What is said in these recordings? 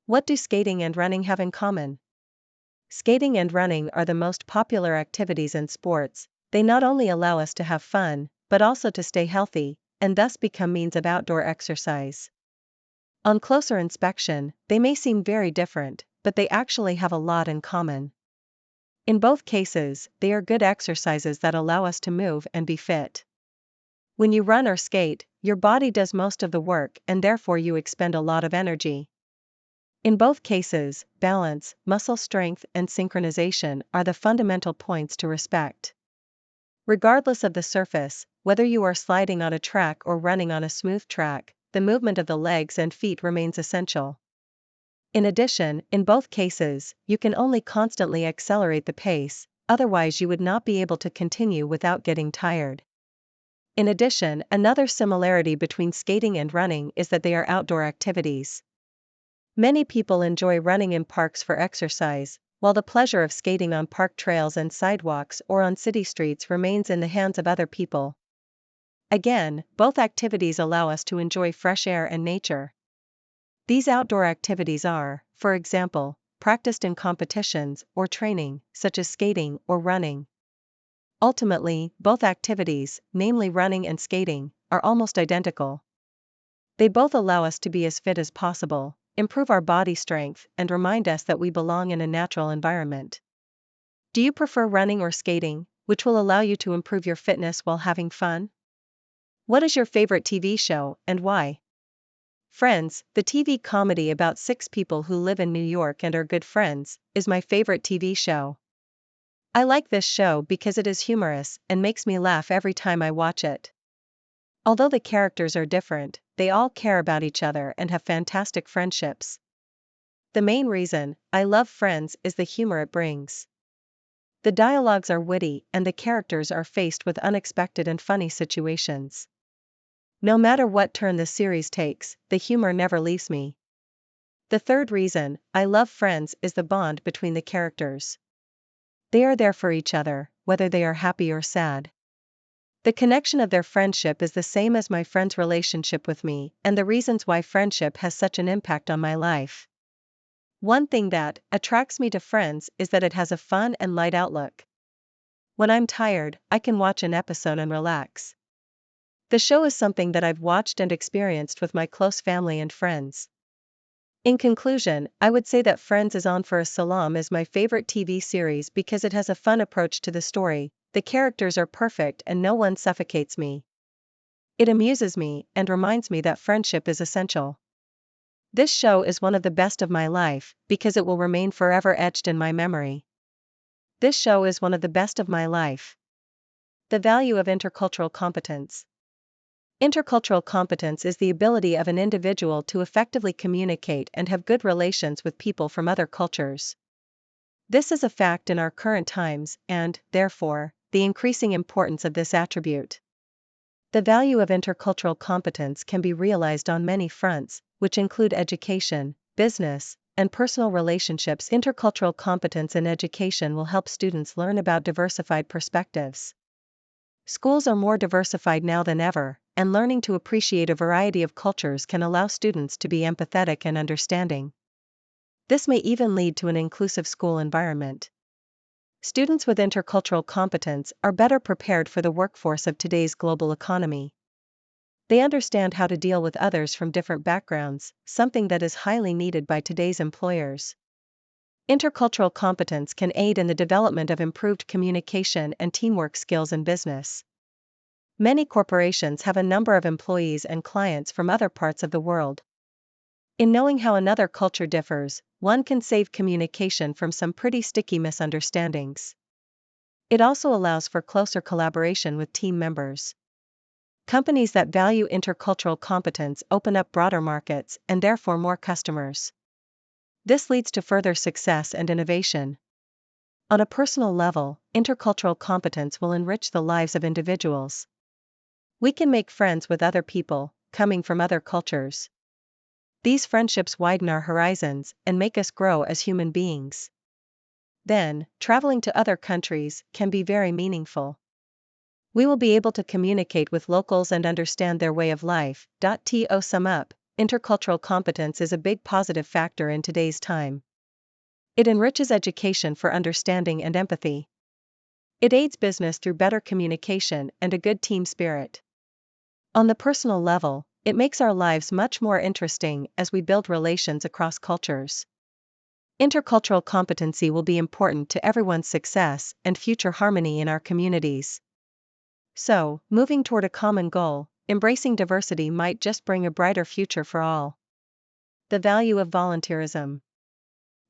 What do skating and running have in common? Skating and running are the most popular activities in sports. They not only allow us to have fun, but also to stay healthy, and thus become means of outdoor exercise. On closer inspection, they may seem very different, but they actually have a lot in common. In both cases, they are good exercises that allow us to move and be fit. When you run or skate, your body does most of the work and therefore you expend a lot of energy. In both cases, balance, muscle strength, and synchronization are the fundamental points to respect. Regardless of the surface, whether you are sliding on a track or running on a smooth track, the movement of the legs and feet remains essential. In addition, in both cases, you can only constantly accelerate the pace, otherwise you would not be able to continue without getting tired. In addition, another similarity between skating and running is that they are outdoor activities. Many people enjoy running in parks for exercise, while the pleasure of skating on park trails and sidewalks or on city streets remains in the hands of other people. Again, both activities allow us to enjoy fresh air and nature. These outdoor activities are, for example, practiced in competitions or training, such as skating or running. Ultimately, both activities, namely running and skating, are almost identical. They both allow us to be as fit as possible, improve our body strength, and remind us that we belong in a natural environment. Do you prefer running or skating, which will allow you to improve your fitness while having fun? What is your favorite TV show, and why? Friends, the TV comedy about 6 people who live in New York and are good friends, is my favorite TV show. I like this show because it is humorous and makes me laugh every time I watch it. Although the characters are different, they all care about each other and have fantastic friendships. The main reason I love Friends is the humor it brings. The dialogues are witty and the characters are faced with unexpected and funny situations. No matter what turn the series takes, the humor never leaves me. The third reason I love Friends is the bond between the characters. They are there for each other, whether they are happy or sad. The connection of their friendship is the same as my friend's relationship with me, and the reasons why friendship has such an impact on my life. One thing that attracts me to Friends is that it has a fun and light outlook. When I'm tired, I can watch an episode and relax. The show is something that I've watched and experienced with my close family and friends. In conclusion, I would say that Friends is on for a salam is my favorite TV series because it has a fun approach to the story, the characters are perfect and no one suffocates me. It amuses me and reminds me that friendship is essential. This show is one of the best of my life because it will remain forever etched in my memory. This show is one of the best of my life. The value of intercultural competence. Intercultural competence is the ability of an individual to effectively communicate and have good relations with people from other cultures. This is a fact in our current times and, therefore, the increasing importance of this attribute. The value of intercultural competence can be realized on many fronts, which include education, business, and personal relationships. Intercultural competence in education will help students learn about diversified perspectives. Schools are more diversified now than ever, and learning to appreciate a variety of cultures can allow students to be empathetic and understanding. This may even lead to an inclusive school environment. Students with intercultural competence are better prepared for the workforce of today's global economy. They understand how to deal with others from different backgrounds, something that is highly needed by today's employers. Intercultural competence can aid in the development of improved communication and teamwork skills in business. Many corporations have a number of employees and clients from other parts of the world. In knowing how another culture differs, one can save communication from some pretty sticky misunderstandings. It also allows for closer collaboration with team members. Companies that value intercultural competence open up broader markets and therefore more customers. This leads to further success and innovation. On a personal level, intercultural competence will enrich the lives of individuals. We can make friends with other people, coming from other cultures. These friendships widen our horizons and make us grow as human beings. Then, traveling to other countries can be very meaningful. We will be able to communicate with locals and understand their way of life. To sum up, intercultural competence is a big positive factor in today's time. It enriches education for understanding and empathy. It aids business through better communication and a good team spirit. On the personal level, it makes our lives much more interesting as we build relations across cultures. Intercultural competency will be important to everyone's success and future harmony in our communities. So, moving toward a common goal, embracing diversity might just bring a brighter future for all. The value of volunteerism.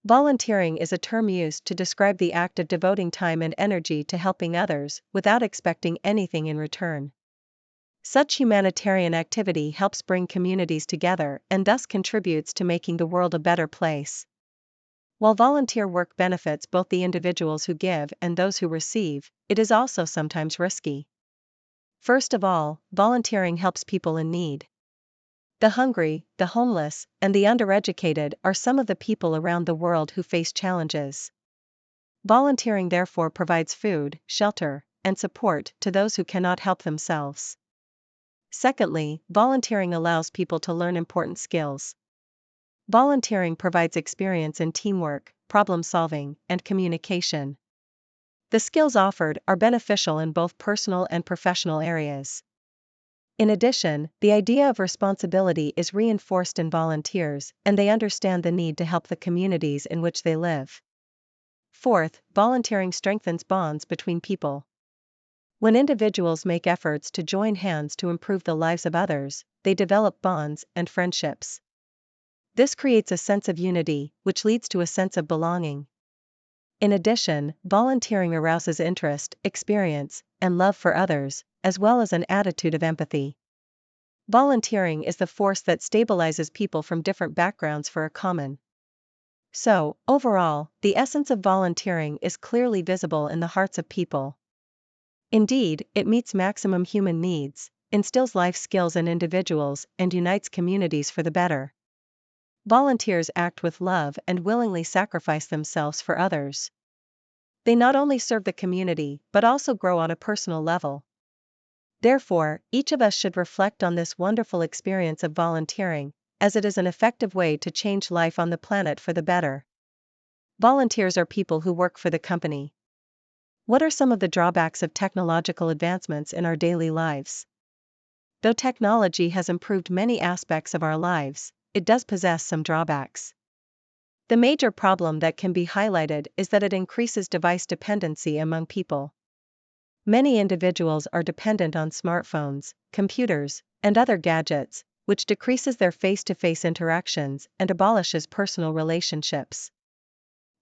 Volunteering is a term used to describe the act of devoting time and energy to helping others without expecting anything in return. Such humanitarian activity helps bring communities together and thus contributes to making the world a better place. While volunteer work benefits both the individuals who give and those who receive, it is also sometimes risky. First of all, volunteering helps people in need. The hungry, the homeless, and the undereducated are some of the people around the world who face challenges. Volunteering therefore provides food, shelter, and support to those who cannot help themselves. Secondly, volunteering allows people to learn important skills. Volunteering provides experience in teamwork, problem solving, and communication. The skills offered are beneficial in both personal and professional areas. In addition, the idea of responsibility is reinforced in volunteers, and they understand the need to help the communities in which they live. Fourth, volunteering strengthens bonds between people. When individuals make efforts to join hands to improve the lives of others, they develop bonds and friendships. This creates a sense of unity, which leads to a sense of belonging. In addition, volunteering arouses interest, experience, and love for others, as well as an attitude of empathy. Volunteering is the force that stabilizes people from different backgrounds for a common. So, overall, the essence of volunteering is clearly visible in the hearts of people. Indeed, it meets maximum human needs, instills life skills in individuals, and unites communities for the better. Volunteers act with love and willingly sacrifice themselves for others. They not only serve the community but also grow on a personal level. Therefore, each of us should reflect on this wonderful experience of volunteering, as it is an effective way to change life on the planet for the better. Volunteers are people who work for the company. What are some of the drawbacks of technological advancements in our daily lives? Though technology has improved many aspects of our lives, it does possess some drawbacks. The major problem that can be highlighted is that it increases device dependency among people. Many individuals are dependent on smartphones, computers, and other gadgets, which decreases their face-to-face interactions and abolishes personal relationships.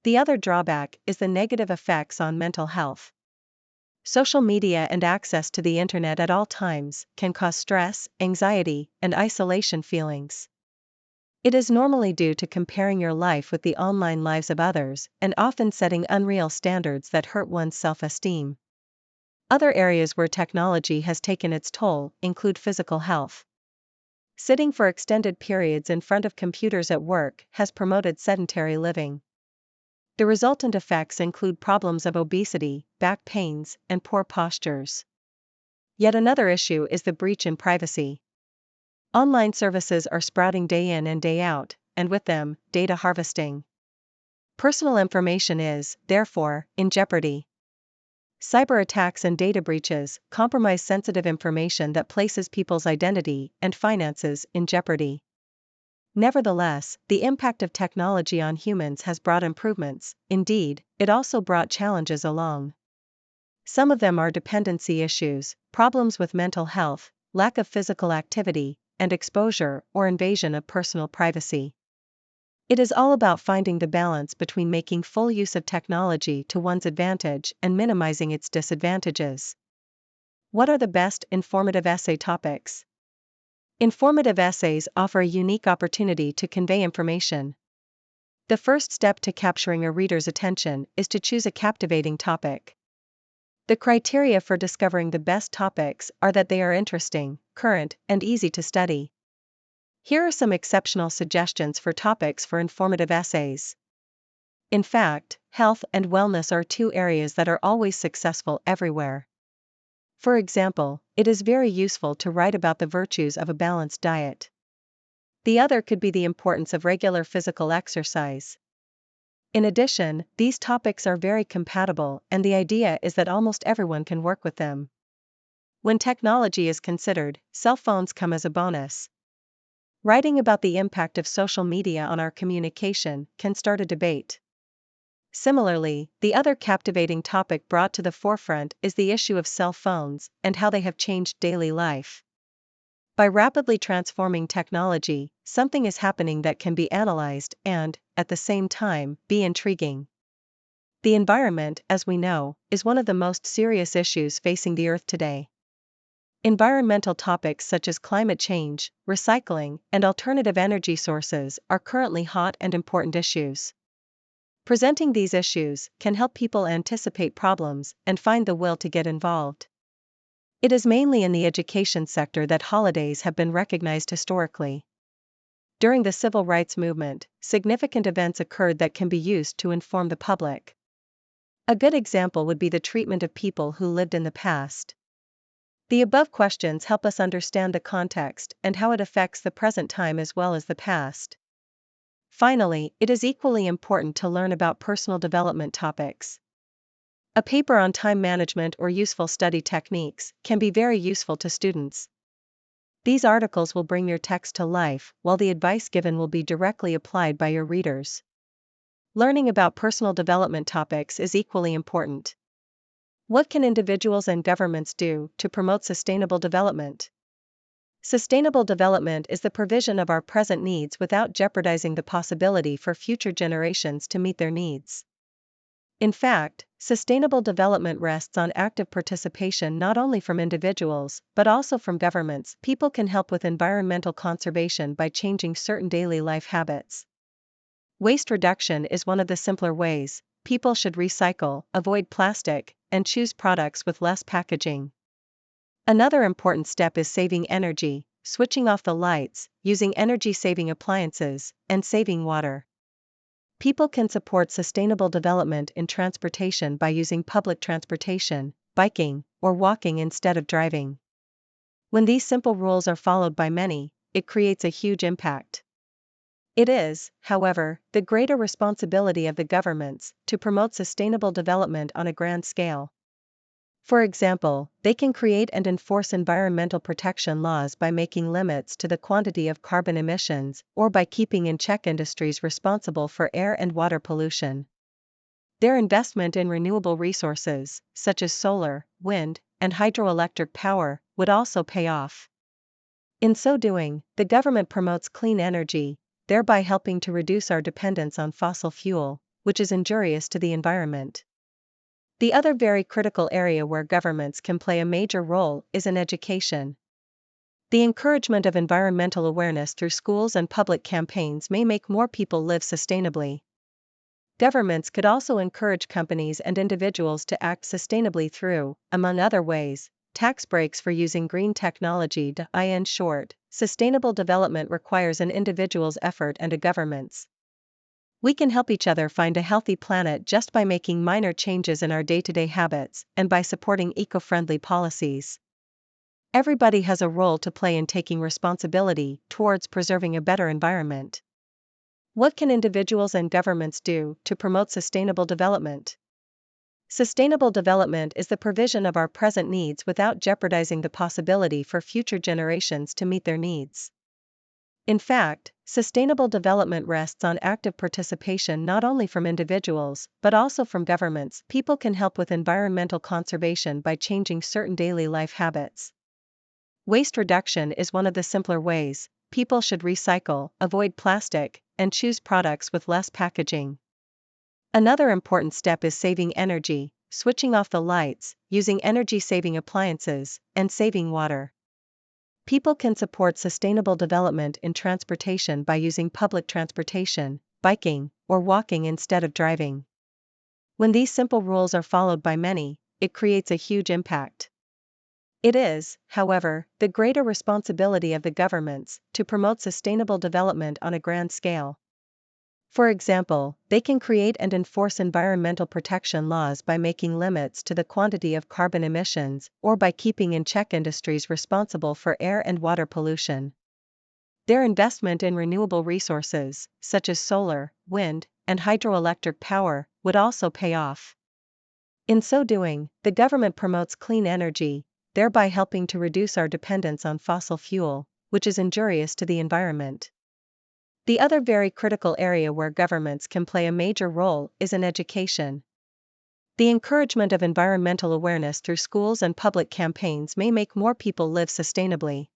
The other drawback is the negative effects on mental health. Social media and access to the internet at all times can cause stress, anxiety, and isolation feelings. It is normally due to comparing your life with the online lives of others and often setting unreal standards that hurt one's self-esteem. Other areas where technology has taken its toll include physical health. Sitting for extended periods in front of computers at work has promoted sedentary living. The resultant effects include problems of obesity, back pains, and poor postures. Yet another issue is the breach in privacy. Online services are sprouting day in and day out, and with them, data harvesting. Personal information is, therefore, in jeopardy. Cyber attacks and data breaches compromise sensitive information that places people's identity and finances in jeopardy. Nevertheless, the impact of technology on humans has brought improvements. Indeed, it also brought challenges along. Some of them are dependency issues, problems with mental health, lack of physical activity, and exposure or invasion of personal privacy. It is all about finding the balance between making full use of technology to one's advantage and minimizing its disadvantages. What are the best informative essay topics? Informative essays offer a unique opportunity to convey information. The first step to capturing a reader's attention is to choose a captivating topic. The criteria for discovering the best topics are that they are interesting, current, and easy to study. Here are some exceptional suggestions for topics for informative essays. In fact, health and wellness are two areas that are always successful everywhere. For example, it is very useful to write about the virtues of a balanced diet. The other could be the importance of regular physical exercise. In addition, these topics are very compatible, and the idea is that almost everyone can work with them. When technology is considered, cell phones come as a bonus. Writing about the impact of social media on our communication can start a debate. Similarly, the other captivating topic brought to the forefront is the issue of cell phones and how they have changed daily life. By rapidly transforming technology, something is happening that can be analyzed and, at the same time, be intriguing. The environment, as we know, is one of the most serious issues facing the Earth today. Environmental topics such as climate change, recycling, and alternative energy sources are currently hot and important issues. Presenting these issues can help people anticipate problems and find the will to get involved. It is mainly in the education sector that holidays have been recognized historically. During the civil rights movement, significant events occurred that can be used to inform the public. A good example would be the treatment of people who lived in the past. The above questions help us understand the context and how it affects the present time as well as the past. Finally, it is equally important to learn about personal development topics. A paper on time management or useful study techniques can be very useful to students. These articles will bring your text to life, while the advice given will be directly applied by your readers. Learning about personal development topics is equally important. What can individuals and governments do to promote sustainable development? Sustainable development is the provision of our present needs without jeopardizing the possibility for future generations to meet their needs. In fact, sustainable development rests on active participation not only from individuals, but also from governments. People can help with environmental conservation by changing certain daily life habits. Waste reduction is one of the simpler ways. People should recycle, avoid plastic, and choose products with less packaging. Another important step is saving energy, switching off the lights, using energy-saving appliances, and saving water. People can support sustainable development in transportation by using public transportation, biking, or walking instead of driving. When these simple rules are followed by many, it creates a huge impact. It is, however, the greater responsibility of the governments to promote sustainable development on a grand scale. For example, they can create and enforce environmental protection laws by making limits to the quantity of carbon emissions, or by keeping in check industries responsible for air and water pollution. Their investment in renewable resources, such as solar, wind, and hydroelectric power, would also pay off. In so doing, the government promotes clean energy, thereby helping to reduce our dependence on fossil fuel, which is injurious to the environment. The other very critical area where governments can play a major role is in education. The encouragement of environmental awareness through schools and public campaigns may make more people live sustainably. Governments could also encourage companies and individuals to act sustainably through, among other ways, tax breaks for using green technology. In short, sustainable development requires an individual's effort and a government's. We can help each other find a healthy planet just by making minor changes in our day-to-day habits and by supporting eco-friendly policies. Everybody has a role to play in taking responsibility towards preserving a better environment. What can individuals and governments do to promote sustainable development? Sustainable development is the provision of our present needs without jeopardizing the possibility for future generations to meet their needs. In fact, sustainable development rests on active participation not only from individuals, but also from governments. People can help with environmental conservation by changing certain daily life habits. Waste reduction is one of the simpler ways. People should recycle, avoid plastic, and choose products with less packaging. Another important step is saving energy, switching off the lights, using energy-saving appliances, and saving water. People can support sustainable development in transportation by using public transportation, biking, or walking instead of driving. When these simple rules are followed by many, it creates a huge impact. It is, however, the greater responsibility of the governments to promote sustainable development on a grand scale. For example, they can create and enforce environmental protection laws by making limits to the quantity of carbon emissions, or by keeping in check industries responsible for air and water pollution. Their investment in renewable resources, such as solar, wind, and hydroelectric power, would also pay off. In so doing, the government promotes clean energy, thereby helping to reduce our dependence on fossil fuel, which is injurious to the environment. The other very critical area where governments can play a major role is in education. The encouragement of environmental awareness through schools and public campaigns may make more people live sustainably.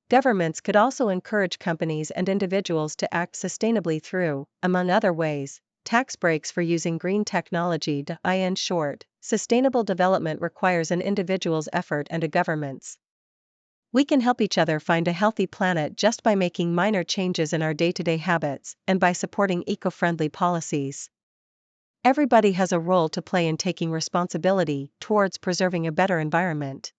Governments could also encourage companies and individuals to act sustainably through, among other ways, tax breaks for using green technology. In short, sustainable development requires an individual's effort and a government's. We can help each other find a healthy planet just by making minor changes in our day-to-day habits and by supporting eco-friendly policies. Everybody has a role to play in taking responsibility towards preserving a better environment.